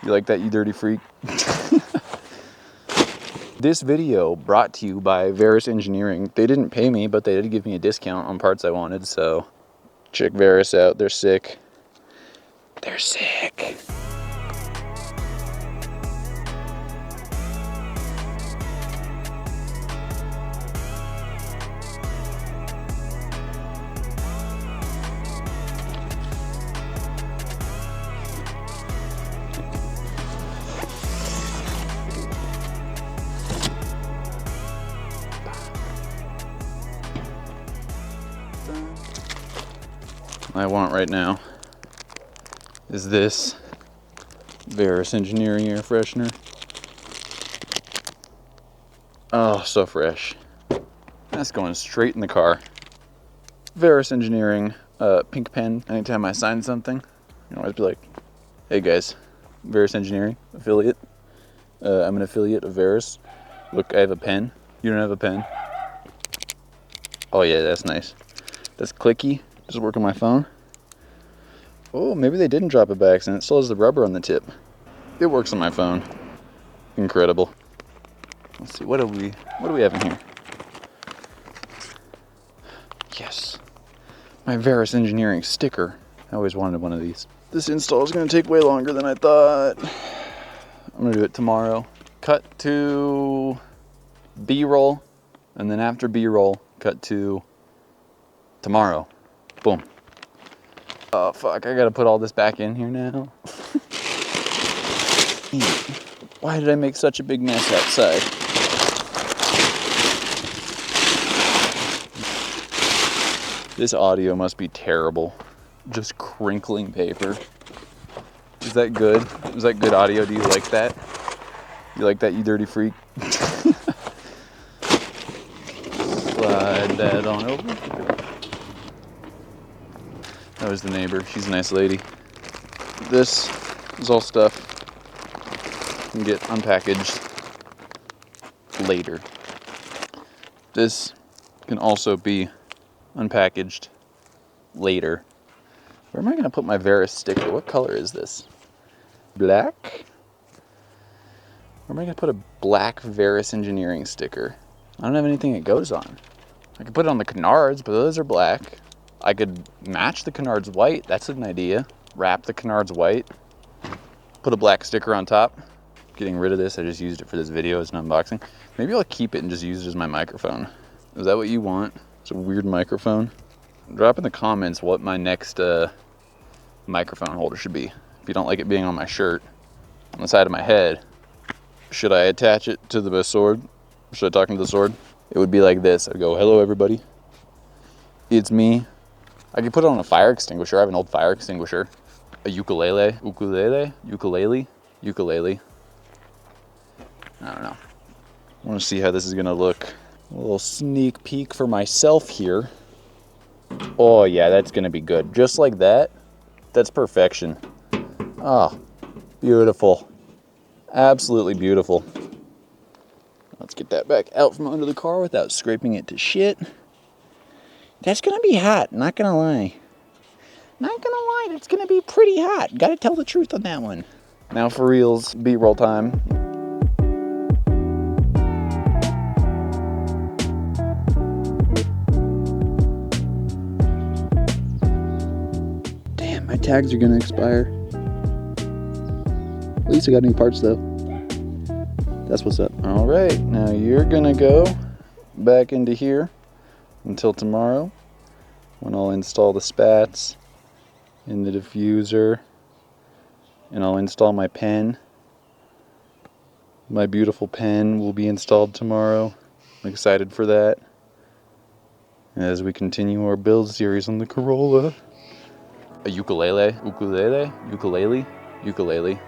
You like that, you dirty freak? This video brought to you by Varus Engineering. They didn't pay me, but they did give me a discount on parts I wanted, so check Varus out. They're sick. They're sick. I want right now is this Varus Engineering air freshener. Oh, so fresh. That's going straight in the car. Varus Engineering pink pen. Anytime I sign something, you know, I'd be like, hey guys, Varus Engineering affiliate. I'm an affiliate of Varus. Look, I have a pen. You don't have a pen? Oh yeah, that's nice. That's clicky. Just work on my phone. Oh, maybe they didn't drop it by accident. It still has the rubber on the tip. It works on my phone. Incredible. Let's see, what do we have in here? Yes. My Varus Engineering sticker. I always wanted one of these. This install is going to take way longer than I thought. I'm going to do it tomorrow. Cut to B-roll, and then after B-roll, cut to tomorrow. Boom. Oh fuck, I gotta put all this back in here now. Why did I make such a big mess outside? This audio must be terrible. Just crinkling paper. Is that good? Is that good audio? Do you like that? You like that, you dirty freak? Slide that on over. That was the neighbor. She's a nice lady. This is all stuff can get unpackaged later. This can also be unpackaged later. Where am I going to put my Varus sticker? What color is this? Black? Where am I going to put a black Varus Engineering sticker? I don't have anything it goes on. I could put it on the canards, but those are black. I could match the canards white. That's an idea. Wrap the canards white. Put a black sticker on top. Getting rid of this. I just used it for this video as an unboxing. Maybe I'll keep it and just use it as my microphone. Is that what you want? It's a weird microphone. Drop in the comments what my next microphone holder should be. If you don't like it being on my shirt, on the side of my head, should I attach it to the sword? Should I talk into the sword? It would be like this. I'd go, hello everybody. It's me. I could put it on a fire extinguisher. I have an old fire extinguisher. A ukulele. Ukulele? Ukulele? Ukulele. I don't know. I want to see how this is going to look. A little sneak peek for myself here. Oh yeah, that's going to be good. Just like that. That's perfection. Oh, beautiful. Absolutely beautiful. Let's get that back out from under the car without scraping it to shit. That's gonna be hot, not gonna lie. Not gonna lie, it's gonna be pretty hot. Gotta tell the truth on that one. Now for reals, B-roll time. Damn, my tags are gonna expire. At least I got new parts though. That's what's up. All right, now you're gonna go back into here until tomorrow when I'll install the spats in the diffuser and I'll install my pen. My beautiful pen will be installed tomorrow. I'm excited for that as we continue our build series on the Corolla. A ukulele, ukulele, ukulele, ukulele.